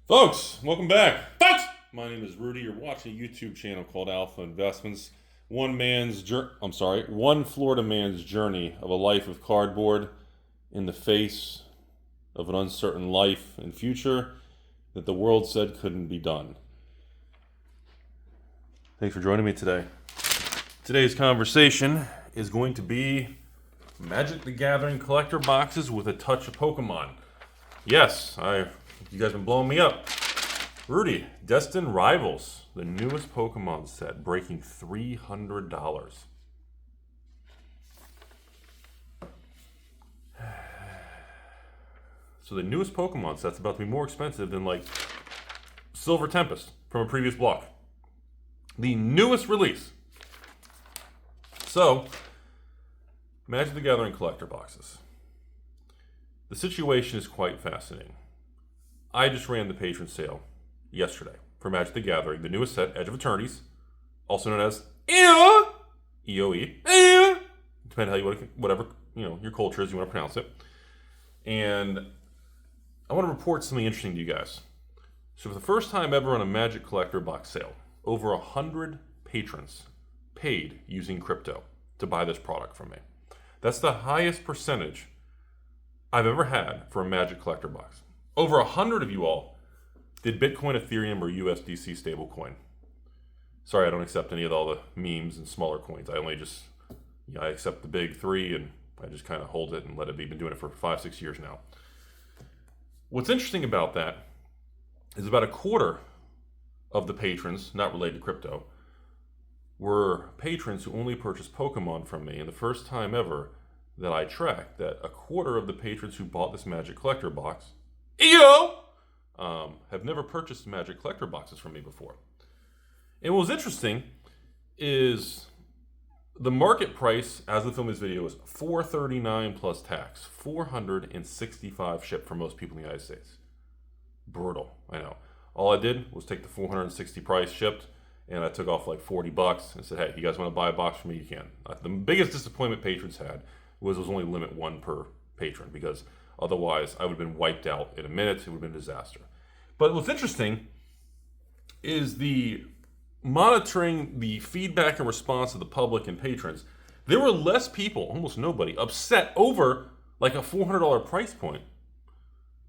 Folks, welcome back. Folks, my name is Rudy. You're watching a YouTube channel called Alpha Investments. One Florida man's journey of a life of cardboard in the face of an uncertain life and future that the world said couldn't be done. Thanks for joining me today. Today's conversation is going to be Magic the Gathering collector boxes with a touch of Pokemon. Yes, you guys have been blowing me up. Rudy, Destined Rivals, the newest Pokemon set, breaking $300. So the newest Pokemon set's about to be more expensive than like Silver Tempest from a previous block. The newest release. So, Magic the Gathering collector boxes. The situation is quite fascinating. I just ran the patron sale yesterday for Magic the Gathering, the newest set, Edge of Eternities, also known as EOE, depending how you want to, whatever your culture is, you want to pronounce it. And I want to report something interesting to you guys. So for the first time ever on a Magic collector box sale, over 100 patrons paid using crypto to buy this product from me. That's the highest percentage I've ever had for a Magic collector box. Over 100 of you all did Bitcoin, Ethereum, or USDC stablecoin. Sorry, I don't accept any of all the memes and smaller coins. I only just, I accept the big three, and I just kind of hold it and let it be. Been doing it for 5-6 years now. What's interesting about that is about a quarter of the patrons, not related to crypto, were patrons who only purchased Pokemon from me. And the first time ever that I tracked that a quarter of the patrons who bought this Magic collector box have never purchased Magic collector boxes from me before. And what was interesting is the market price as of the film this video is $439 plus tax, $465 shipped for most people in the United States. Brutal, I know. All I did was take the $460 price shipped, and I took off like $40 and said, hey, you guys want to buy a box from me? You can. The biggest disappointment patrons had was only limit one per patron, because otherwise I would have been wiped out in a minute. It would have been a disaster. But what's interesting is the monitoring the feedback and response of the public and patrons. There were less people, almost nobody, upset over like a $400 price point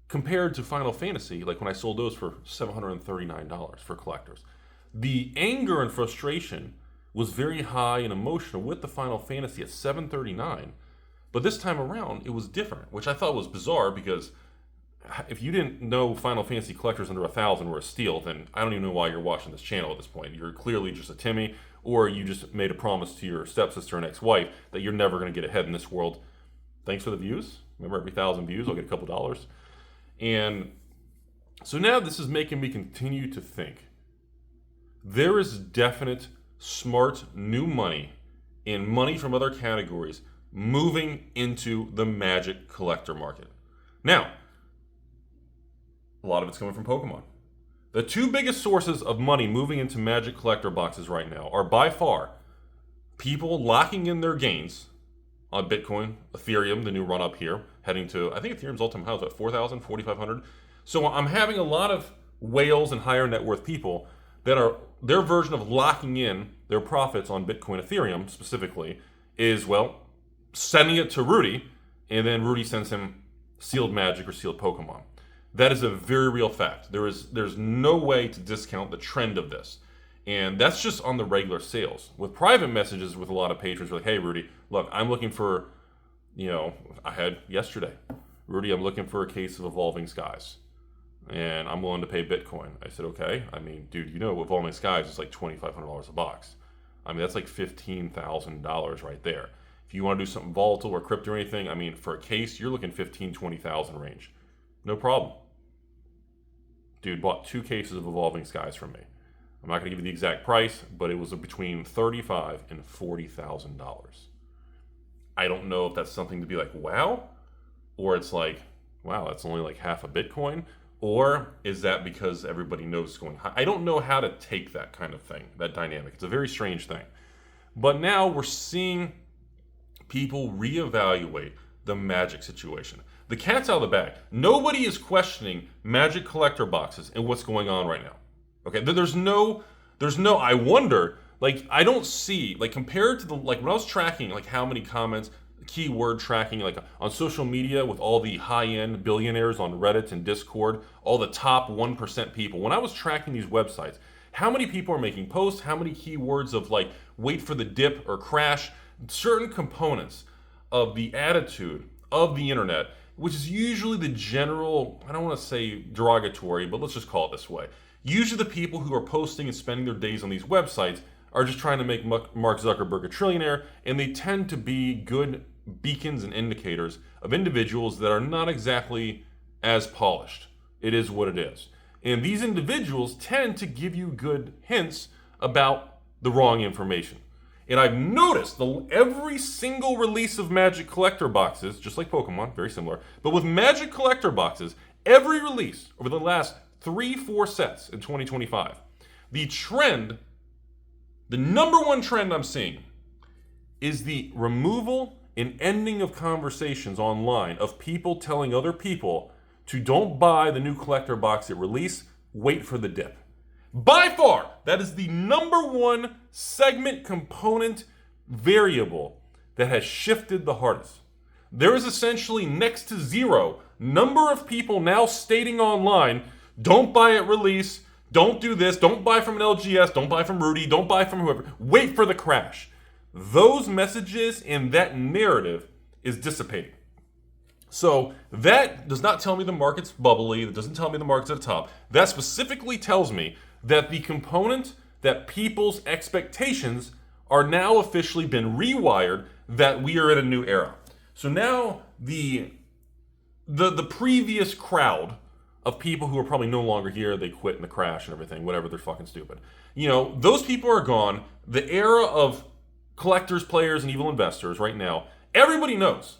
compared to Final Fantasy, like when I sold those for $739 for collectors. The anger and frustration was very high and emotional with the Final Fantasy at $739. But this time around, it was different, which I thought was bizarre, because if you didn't know Final Fantasy collectors under 1,000 were a steal, then I don't even know why you're watching this channel at this point. You're clearly just a Timmy, or you just made a promise to your stepsister and ex-wife that you're never going to get ahead in this world. Thanks for the views. Remember, every 1,000 views, I'll get a couple dollars. And so now this is making me continue to think. There is definite, smart, new money and money from other categories moving into the Magic collector market. Now, a lot of it's coming from Pokemon. The two biggest sources of money moving into Magic collector boxes right now are by far people locking in their gains on Bitcoin, Ethereum, the new run up here, heading to, I think Ethereum's all-time high is at 4,000, 4,500. So I'm having a lot of whales and higher net worth people that are, their version of locking in their profits on Bitcoin, Ethereum specifically, is, well, sending it to Rudy, and then Rudy sends him sealed Magic or sealed Pokemon. That is a very real fact. There's no way to discount the trend of this. And that's just on the regular sales. With private messages with a lot of patrons, like, hey, Rudy, look, I'm looking for, I had yesterday, Rudy, I'm looking for a case of Evolving Skies, and I'm willing to pay Bitcoin. I said, okay. I mean, dude, Evolving Skies is like $2,500 a box. I mean, that's like $15,000 right there. If you want to do something volatile or crypto or anything, I mean, for a case, you're looking 15, 20,000 range. No problem. Dude bought 2 cases of Evolving Skies from me. I'm not going to give you the exact price, but it was between $35,000 and $40,000. I don't know if that's something to be like, wow, or it's like, wow, that's only like half a Bitcoin, or is that because everybody knows it's going high? I don't know how to take that kind of thing, that dynamic. It's a very strange thing. But now we're seeing people reevaluate the Magic situation. The cat's out of the bag. Nobody is questioning Magic collector boxes and what's going on right now. Okay, there's no, I wonder, like, I don't see, like, compared to the, like, when I was tracking, like, how many comments, keyword tracking, like, on social media with all the high-end billionaires on Reddit and Discord, all the top 1% people, when I was tracking these websites, how many people are making posts, how many keywords of, like, wait for the dip or crash, certain components of the attitude of the internet, which is usually the general, I don't want to say derogatory, but let's just call it this way. Usually the people who are posting and spending their days on these websites are just trying to make Mark Zuckerberg a trillionaire, and they tend to be good beacons and indicators of individuals that are not exactly as polished. It is what it is. And these individuals tend to give you good hints about the wrong information. And I've noticed every single release of Magic collector boxes, just like Pokemon, very similar, but with Magic collector boxes, every release over the last 3-4 sets in 2025, the trend, the number one trend I'm seeing is the removal and ending of conversations online of people telling other people to don't buy the new collector box at release, wait for the dip. By far, that is the number one segment component variable that has shifted the hardest. There is essentially next to zero number of people now stating online, don't buy at release, don't do this, don't buy from an LGS, don't buy from Rudy, don't buy from whoever, wait for the crash. Those messages and that narrative is dissipating. So that does not tell me the market's bubbly, that doesn't tell me the market's at the top. That specifically tells me that the component that people's expectations are now officially been rewired, that we are in a new era. So now the previous crowd of people who are probably no longer here, they quit in the crash and everything, whatever, they're fucking stupid. You know, those people are gone. The era of collectors, players, and evil investors right now, everybody knows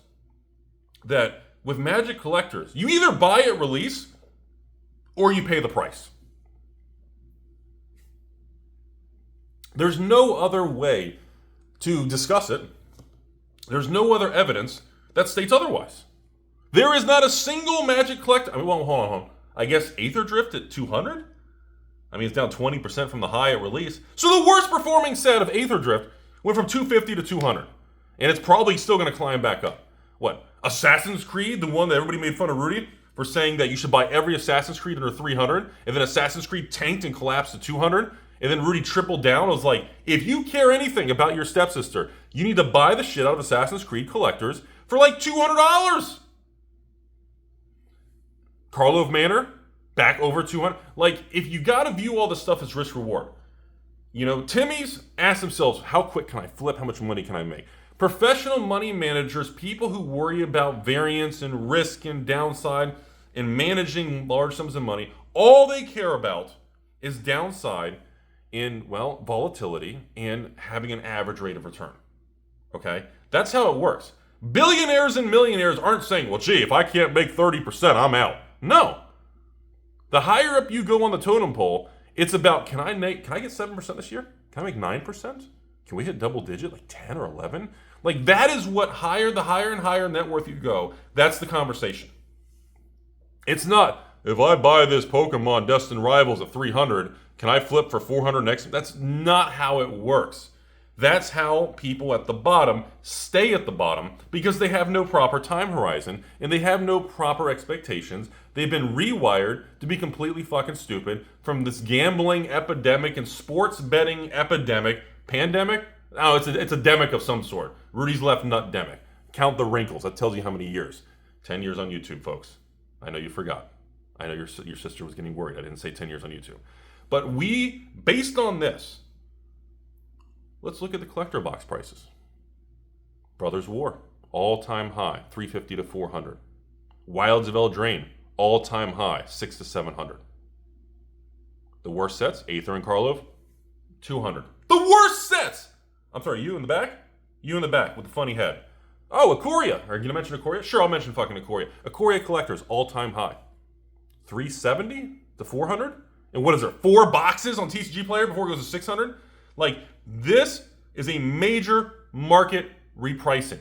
that with Magic collectors, you either buy at release or you pay the price. There's no other way to discuss it. There's no other evidence that states otherwise. There is not a single Magic collector. I mean, well, hold on. I guess Aether Drift at 200? I mean, it's down 20% from the high at release. So the worst performing set of Aether Drift went from 250 to 200. And it's probably still going to climb back up. What? Assassin's Creed, the one that everybody made fun of Rudy for saying that you should buy every Assassin's Creed under 300, and then Assassin's Creed tanked and collapsed to 200, and then Rudy tripled down. I was like, if you care anything about your stepsister, you need to buy the shit out of Assassin's Creed collectors for like $200. Karlov Manor, back over 200. Like, if you gotta view all this stuff as risk reward, you know, Timmy's ask themselves, how quick can I flip? How much money can I make? Professional money managers, people who worry about variance and risk and downside and managing large sums of money, all they care about is downside in, well, volatility and having an average rate of return. Okay? That's how it works. Billionaires and millionaires aren't saying, well, gee, if I can't make 30%, I'm out. No. The higher up you go on the totem pole, it's about, can I get 7% this year? Can I make 9%? Can we hit double digit, like 10 or 11? Like, that is what the higher and higher net worth you go, that's the conversation. It's not, if I buy this Pokemon Destined Rivals at 300, can I flip for 400 next? That's not how it works. That's how people at the bottom stay at the bottom, because they have no proper time horizon and they have no proper expectations. They've been rewired to be completely fucking stupid from this gambling epidemic and sports betting epidemic. Pandemic? Oh, it's a demic of some sort. Rudy's left nut demic. Count the wrinkles. That tells you how many years. 10 years on YouTube, folks. I know you forgot. I know your sister was getting worried. I didn't say 10 years on YouTube. But based on this, let's look at the collector box prices. Brothers War, all-time high, 350 to 400. Wilds of Eldraine, all-time high, 600 to 700. The worst sets, Aether and Karlov, 200. The worst sets! I'm sorry, you in the back? You in the back with the funny head. Oh, Ikoria. Are you going to mention Ikoria? Sure, I'll mention fucking Ikoria. Ikoria collectors, all-time high. 370 to 400? And what is there, 4 boxes on TCG Player before it goes to 600? Like, this is a major market repricing.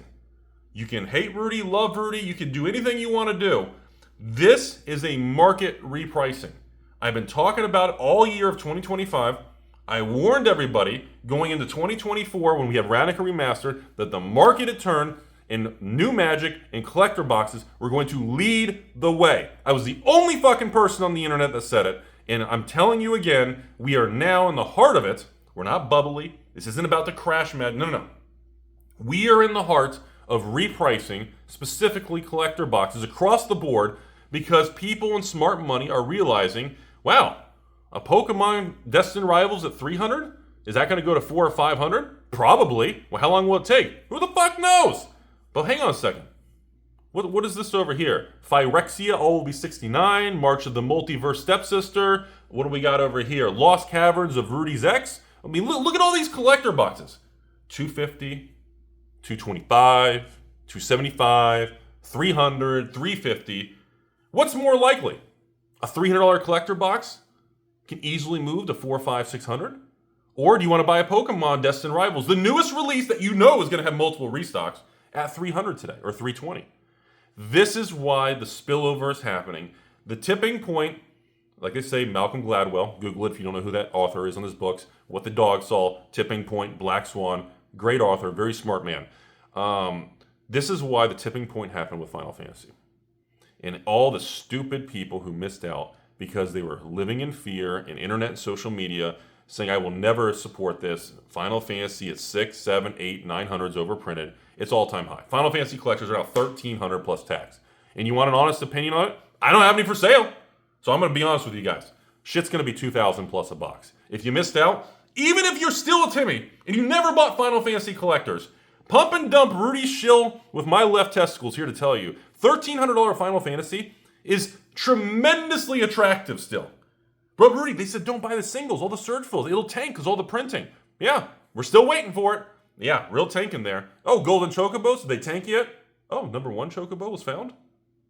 You can hate Rudy, love Rudy. You can do anything you want to do. This is a market repricing. I've been talking about it all year of 2025. I warned everybody going into 2024 when we have Ravnica Remastered that the market had turned and new Magic and collector boxes were going to lead the way. I was the only fucking person on the internet that said it. And I'm telling you again, we are now in the heart of it. We're not bubbly. This isn't about the crash med. No. We are in the heart of repricing, specifically collector boxes across the board, because people in smart money are realizing, wow, a Pokemon Destined Rivals at 300? Is that going to go to 400 or 500? Probably. Well, how long will it take? Who the fuck knows? But hang on a second. What is this over here? Phyrexia, all will be 69. March of the Multiverse Stepsister. What do we got over here? Lost Caverns of Rudy's X. I mean, look at all these collector boxes. 250, 225, 275, 300, 350. What's more likely? A $300 collector box can easily move to 400, 500, 600? Or do you want to buy a Pokemon Destined Rivals, the newest release that you know is going to have multiple restocks, at 300 today, or 320? This is why the spillover is happening. The tipping point, like I say, Malcolm Gladwell, Google it if you don't know who that author is on his books, What the Dog Saw, Tipping Point, Black Swan, great author, very smart man. This is why the tipping point happened with Final Fantasy. And all the stupid people who missed out because they were living in fear in internet and social media, saying, I will never support this. Final Fantasy at 6, 7, 8, 900s overprinted. It's all-time high. Final Fantasy collectors are now 1,300 plus tax. And you want an honest opinion on it? I don't have any for sale. So I'm going to be honest with you guys. Shit's going to be 2,000 plus a box. If you missed out, even if you're still a Timmy and you never bought Final Fantasy collectors, pump and dump Rudy shill with my left testicles here to tell you, $1,300 Final Fantasy is tremendously attractive still. But Rudy, they said don't buy the singles, all the surge fills. It'll tank because all the printing. Yeah, we're still waiting for it. Yeah, real tank in there. Oh, golden chocobos, did they tank yet? Oh, number 1 chocobo was found?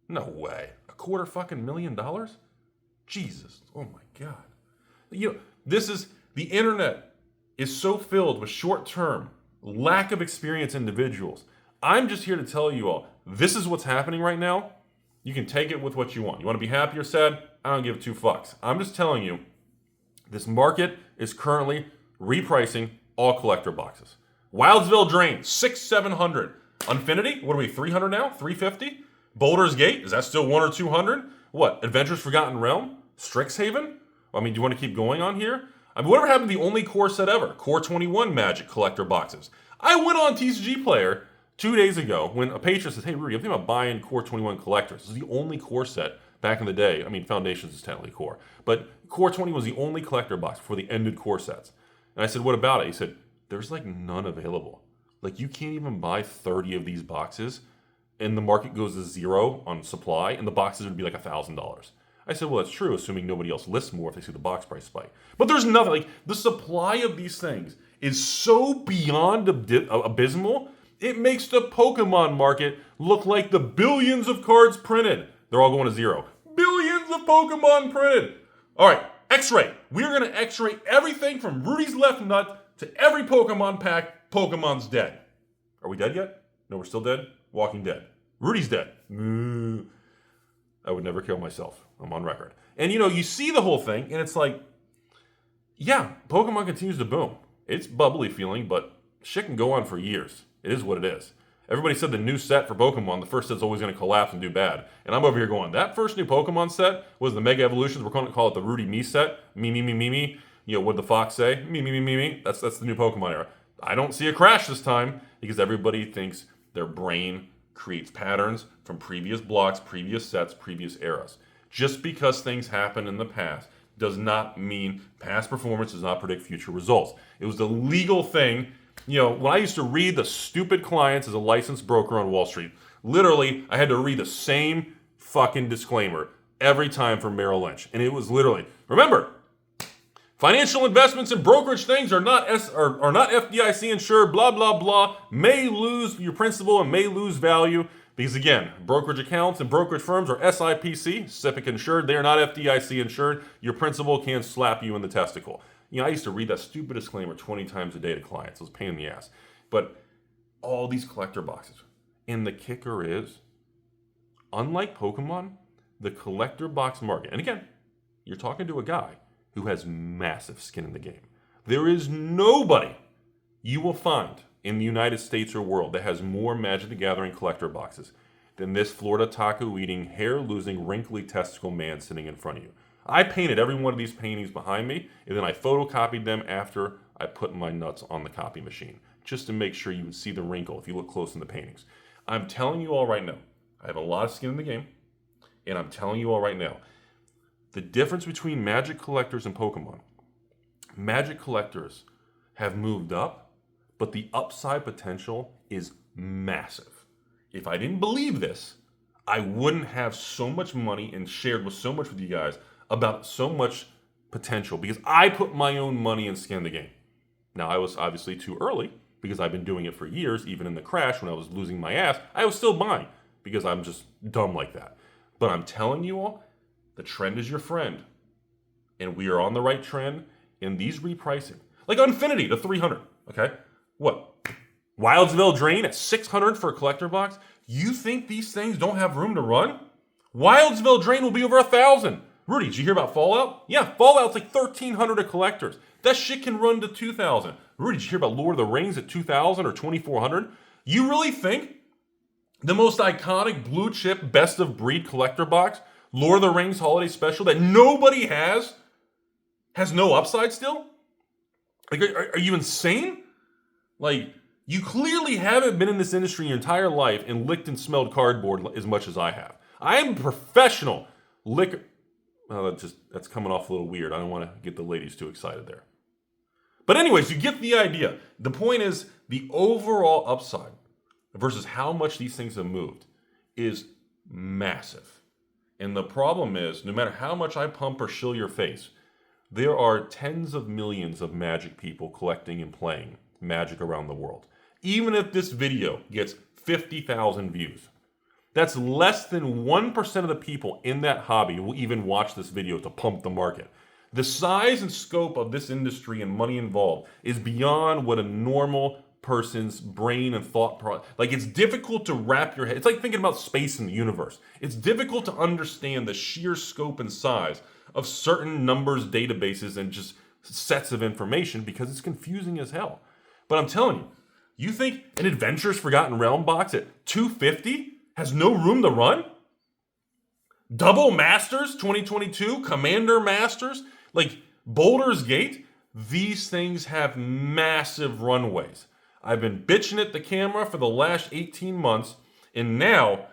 No way. $250,000? Jesus. Oh my God. You know, the internet is so filled with short-term, lack of experience individuals. I'm just here to tell you all, this is what's happening right now. You can take it with what you want. You want to be happy or sad? I don't give two fucks. I'm just telling you, this market is currently repricing all collector boxes. Wildsville Drain, 600, 700. Infinity, what are we, 300 now? 350? Boulder's Gate, is that still 100 or 200? What, Adventures Forgotten Realm? Strixhaven? I mean, do you want to keep going on here? I mean, whatever happened to the only core set ever? Core 21 Magic collector boxes. I went on TCG Player 2 days ago when a patron says, hey, Rudy, I'm thinking about buying Core 21 collectors. This is the only core set back in the day. I mean, Foundations is technically core. But Core 20 was the only collector box before the ended core sets. And I said, what about it? He said, there's like none available. Like you can't even buy 30 of these boxes and the market goes to zero on supply and the boxes would be like $1,000. I said, well, that's true, assuming nobody else lists more if they see the box price spike. But there's nothing, like the supply of these things is so beyond abysmal, it makes the Pokemon market look like the billions of cards printed. They're all going to zero. Billions of Pokemon printed. All right, X-ray. We're going to X-ray everything from Rudy's left nut to every Pokemon pack. Pokemon's dead. Are we dead yet? No, we're still dead. Walking Dead. Rudy's dead. I would never kill myself. I'm on record. And you know, you see the whole thing, and it's like, yeah, Pokemon continues to boom. It's bubbly feeling, but shit can go on for years. It is what it is. Everybody said the new set for Pokemon, the first set's always going to collapse and do bad. And I'm over here going, that first new Pokemon set was the Mega Evolutions. We're going to call it the Rudy Me set. Me. You know, what did the fox say? Me. That's the new Pokemon era. I don't see a crash this time because everybody thinks their brain creates patterns from previous blocks, previous sets, previous eras. Just because things happen in the past does not mean past performance does not predict future results. It was the legal thing. You know, when I used to read the stupid clients as a licensed broker on Wall Street, literally, I had to read the same fucking disclaimer every time from Merrill Lynch. And it was literally, remember, financial investments and brokerage things are not FDIC insured, blah, blah, blah, may lose your principal and may lose value. Because again, brokerage accounts and brokerage firms are SIPC, SIPC insured. They are not FDIC insured. Your principal can slap you in the testicle. You know, I used to read that stupid disclaimer 20 times a day to clients. It was a pain in the ass. But all these collector boxes, And the kicker is, unlike Pokemon, the collector box market, and again, you're talking to a guy who has massive skin in the game. There is nobody you will find in the United States or world that has more Magic the Gathering collector boxes than this Florida taco-eating, hair-losing, wrinkly testicle man sitting in front of you. I painted every one of these paintings behind me, and then I photocopied them after I put my nuts on the copy machine, just to make sure you would see the wrinkle if you look close in the paintings. I'm telling you all right now, I have a lot of skin in the game, and I'm telling you all right now, the difference between Magic collectors and Pokemon, Magic collectors have moved up, but the upside potential is massive. If I didn't believe this, I wouldn't have so much money and shared with so much with you guys about so much potential, because I put my own money and skin in the game. Now, I was obviously too early because I've been doing it for years. Even in the crash when I was losing my ass, I was still buying because I'm just dumb like that. But I'm telling you all, the trend is your friend. And we are on the right trend in these repricing. Like Infinity to 300, okay? What? Wildsville Drain at 600 for a collector box? You think these things don't have room to run? Wildsville Drain will be over 1,000. Rudy, did you hear about Fallout? Yeah, Fallout's like 1,300 of collectors. That shit can run to 2,000. Rudy, did you hear about Lord of the Rings at 2,000 or 2,400? You really think the most iconic blue chip best of breed collector box, Lord of the Rings Holiday Special, that nobody has no upside still? Like, are you insane? Like, you clearly haven't been in this industry your entire life and licked and smelled cardboard as much as I have. I am a professional licker. Well, that's coming off a little weird. I don't want to get the ladies too excited there. But anyways, you get the idea. The point is the overall upside versus how much these things have moved is massive. And the problem is, no matter how much I pump or shill your face, there are tens of millions of Magic people collecting and playing Magic around the world. Even if this video gets 50,000 views, that's less than 1% of the people in that hobby who will even watch this video to pump the market. The size and scope of this industry and money involved is beyond what a normal person's brain and thought process. Like, it's difficult to wrap your head. It's like thinking about space and the universe. It's difficult to understand the sheer scope and size of certain numbers, databases, and just sets of information because it's confusing as hell. But I'm telling you, you think an Adventures Forgotten Realm box at $250 has no room to run? Double Masters 2022, Commander Masters, like Baldur's Gate, these things have massive runways. I've been bitching at the camera for the last 18 months, and now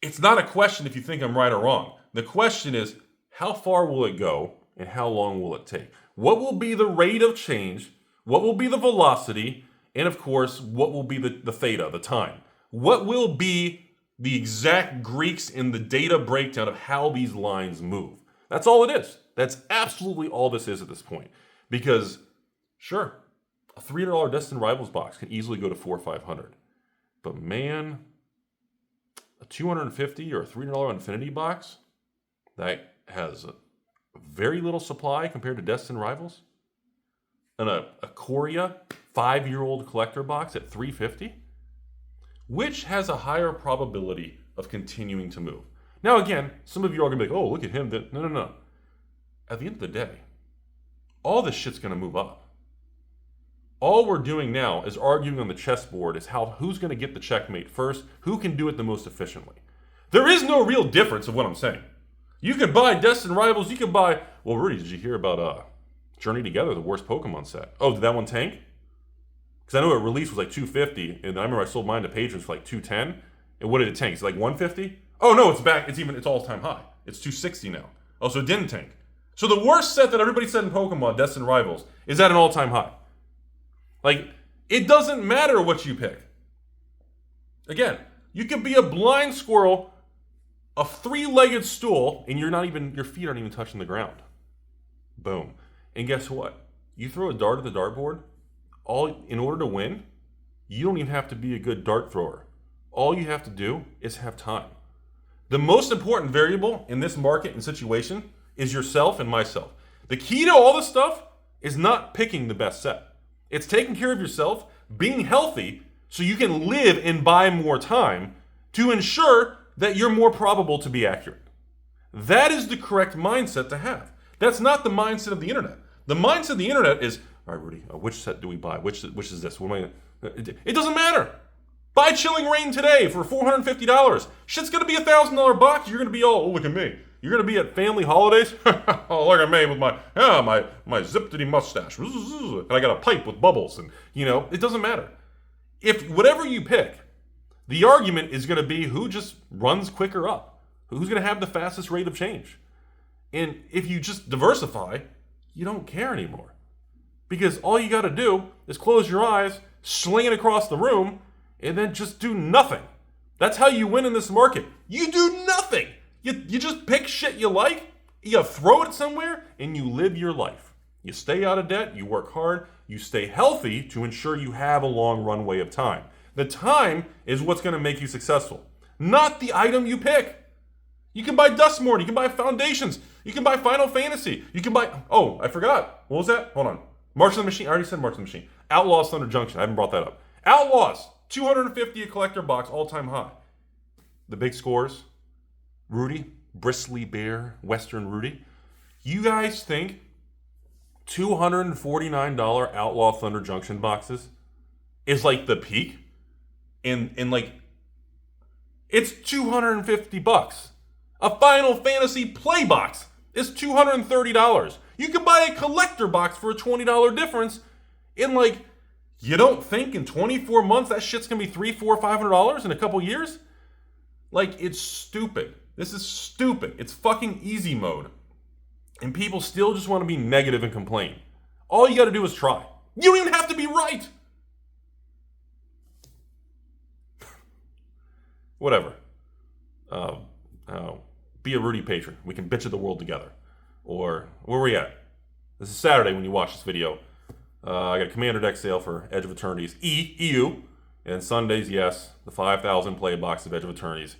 it's not a question if you think I'm right or wrong. The question is, how far will it go and how long will it take? What will be the rate of change? What will be the velocity? And of course, what will be the theta, the time? What will be the exact Greeks in the data breakdown of how these lines move? That's all it is. That's absolutely all this is at this point. Because, sure, a $300 Destined Rivals box can easily go to $400 or $500. But man, a $250 or a $300 Infinity box that has a very little supply compared to Destined Rivals, and a Korea 5-year-old collector box at $350, which has a higher probability of continuing to move? Now, again, some of you are going to be like, oh, look at him. No. At the end of the day, all this shit's going to move up. All we're doing now is arguing on the chessboard is who's going to get the checkmate first, who can do it the most efficiently. There is no real difference of what I'm saying. You can buy Destined Rivals, you can buy... Well, Rudy, did you hear about Journey Together, the worst Pokemon set? Oh, did that one tank? Because I know it released was like $250, and I remember I sold mine to patrons for like $210. And what did it tank? It's like $150? Oh no, it's back. It's all-time high. It's $260 now. Oh, so it didn't tank. So the worst set that everybody said in Pokemon, Destined Rivals, is at an all-time high. Like, it doesn't matter what you pick. Again, you could be a blind squirrel, a 3-legged stool, and your feet aren't even touching the ground. Boom. And guess what? You throw a dart at the dartboard, in order to win, you don't even have to be a good dart thrower. All you have to do is have time. The most important variable in this market and situation is yourself and myself. The key to all this stuff is not picking the best set. It's taking care of yourself, being healthy, so you can live and buy more time to ensure that you're more probable to be accurate. That is the correct mindset to have. That's not the mindset of the internet. The mindset of the internet is, all right, Rudy, which set do we buy? Which is this? What am I? It doesn't matter. Buy Chilling Reign today for $450. Shit's gonna be $1,000 box. You're gonna be all, oh, look at me. You're gonna be at family holidays. Oh, look at me with my zip-diddy mustache, and I got a pipe with bubbles, and it doesn't matter. If whatever you pick, the argument is gonna be who just runs quicker up, who's gonna have the fastest rate of change. And if you just diversify, you don't care anymore. Because all you gotta do is close your eyes, sling it across the room, and then just do nothing. That's how you win in this market. You do nothing. You just pick shit you like, you throw it somewhere, and you live your life. You stay out of debt, you work hard, you stay healthy to ensure you have a long runway of time. The time is what's gonna make you successful, not the item you pick. You can buy Dustmorn, you can buy Foundations, you can buy Final Fantasy, you can buy, oh, I forgot. What was that? Hold on. March of the Machine, I already said March of the Machine. Outlaws Thunder Junction, I haven't brought that up. Outlaws, $250 a collector box, all-time high. The big scores, Rudy, Bristly Bear, Western Rudy. You guys think $249 Outlaw Thunder Junction boxes is like the peak? And like, it's $250. A Final Fantasy play box is $230. You can buy a collector box for a $20 difference. And like, you don't think in 24 months that shit's gonna be $300, $400, $500 in a couple years? Like, it's stupid. This is stupid. It's fucking easy mode. And people still just want to be negative and complain. All you gotta do is try. You don't even have to be right. Whatever. Be a Rudy patron. We can bitch at the world together. Or, where are we at? This is Saturday when you watch this video. I got a Commander deck sale for Edge of Eternities EU. And Sundays, yes, the 5,000 play box of Edge of Eternities.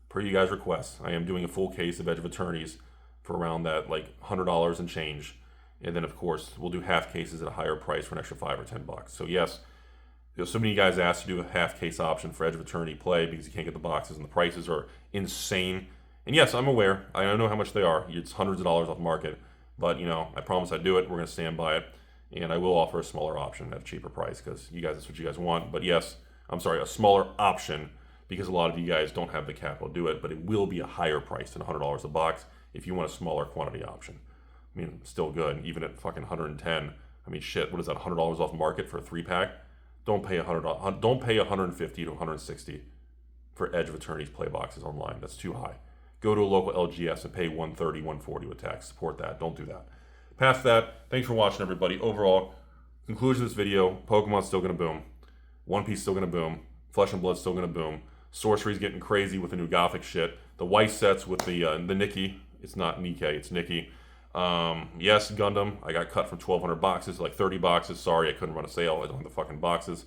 Per you guys' requests, I am doing a full case of Edge of Eternities for around that, like, $100 and change. And then, of course, we'll do half cases at a higher price for an extra $5 or $10. So, yes, so many of you guys asked to do a half case option for Edge of Eternity play because you can't get the boxes and the prices are insane. And yes, I'm aware. I know how much they are. It's hundreds of dollars off market. But, I promise I'd do it. We're going to stand by it. And I will offer a smaller option at a cheaper price because you guys, that's what you guys want. But yes, I'm sorry, a smaller option because a lot of you guys don't have the capital to do it. But it will be a higher price than $100 a box if you want a smaller quantity option. I mean, still good. Even at fucking 110. I mean, shit, what is that, $100 off market for a 3-pack? Don't pay $100. Don't pay $150 to $160 for Edge of Eternity's play boxes online. That's too high. Go to a local LGS and pay $130, $140 with tax. Support that. Don't do that. Past that, thanks for watching, everybody. Overall, conclusion of this video: Pokemon's still gonna boom. One Piece still gonna boom. Flesh and Blood's still gonna boom. Sorcery's getting crazy with the new Gothic shit. The white sets with the Nikki. It's not Nikkei, it's Nikki. Yes, Gundam. I got cut from 1,200 boxes, like 30 boxes. Sorry, I couldn't run a sale. I don't have the fucking boxes.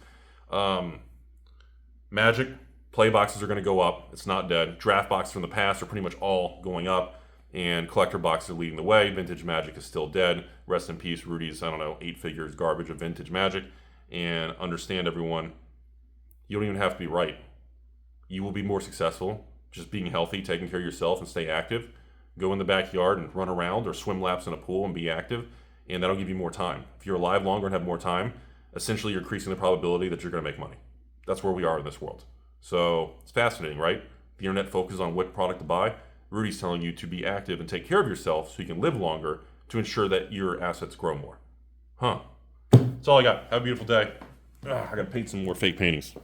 Magic. Play boxes are going to go up. It's not dead. Draft boxes from the past are pretty much all going up. And collector boxes are leading the way. Vintage Magic is still dead. Rest in peace, Rudy's, 8 figures garbage of Vintage Magic. And understand, everyone, you don't even have to be right. You will be more successful just being healthy, taking care of yourself, and stay active. Go in the backyard and run around or swim laps in a pool and be active. And that'll give you more time. If you're alive longer and have more time, essentially you're increasing the probability that you're going to make money. That's where we are in this world. So it's fascinating, right? The internet focuses on what product to buy. Rudy's telling you to be active and take care of yourself so you can live longer to ensure that your assets grow more. That's all I got. Have a beautiful day. I got to paint some more fake paintings.